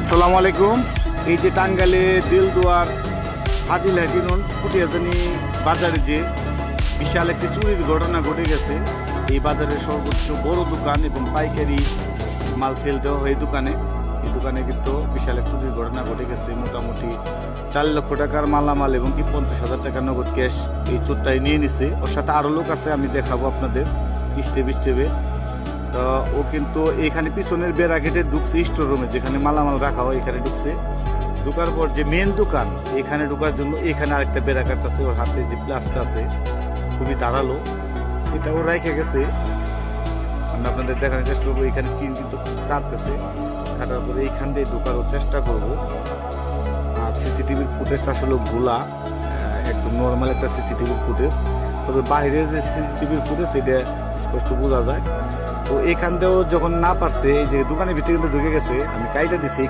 আসসালামু আলাইকুম। এই যে টাঙ্গাইলে দিলদুয়ার হাজিল হাকিনুন পুটিয়াজানি বাজারে যে বিশাল একটি চুরির ঘটনা ঘটে গেছে। এই বাজারের সর্বোচ্চ বড় দোকান এবং পাইকারি মাল সেল দেওয়া হয় এই দোকানে কিন্তু বিশাল এক চুরির ঘটনা ঘটে গেছে। মোটামুটি 4 লক্ষ টাকার মালামাল এবং কি 50,000 টাকার নগদ ক্যাশ এই চোরটাই নিয়ে নিছে। ওর সাথে আরো লোক আছে, আমি দেখাবো আপনাদের স্টেপে। তো ও কিন্তু এখানে পিছনের বেড়া কেটে ঢুকছে স্টোর রুমে, যেখানে মালামাল রাখা হয় এখানে ঢুকছে। ঢুকার পর যে মেন দোকান এখানে ঢুকার জন্য এখানে আরেকটা বেড়া কাটতেছে। ওর হাতে যে প্লাসটা আছে খুবই ধারালো, এটা ও রেখে গেছে। আমরা আপনাদের দেখানোর চেষ্টা করবো। এখানে টিন কিন্তু কাটতেছে, কাটার পরে এইখান দিয়ে ঢোকারও চেষ্টা করবো। আর সিসিটিভির ফুটেজটা আসলে ভোলা, একদম নর্মাল একটা সিসিটিভির ফুটেজ, তবে বাইরের যে সিসিটিভির ফুটেজ এটা স্পষ্ট বোঝা যায়। তো এখান দিয়েও যখন না পারছে, এই যে দোকানের ভিতরে কিন্তু ঢুকে গেছে, আমি কাইটা দিছি।